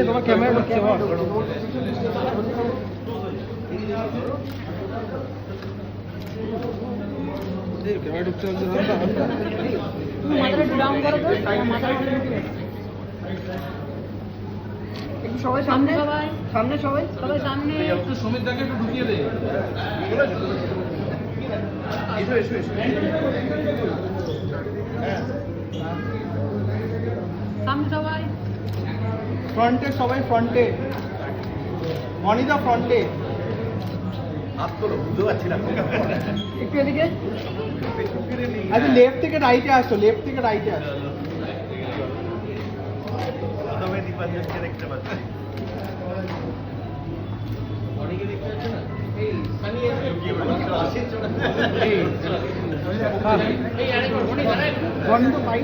তোমার ক্যামেরা ঢুকছে ক্যামেরা ঢুকছে সবাই সামনে, সামনে সবাই সবাই সামনে। একটু সুমিত দাকে একটু ঢুকিয়ে দে। এসো এসো এসো। সামনে সবাই ফ্রন্টে, সবাই ফ্রন্টে। অনিদা ফ্রন্টে। হাত তোলো, বুঝতে পারছি না। একটু এদিকে। আচ্ছা লেফট থেকে রাইটে আসো, লেফট থেকে রাইটে আসো। প্রথমে দীপাঞ্জনকে দেখতে পাচ্ছি। অনেকে দেখতে পাচ্ছে না। এই সানি বন্ধ পাই।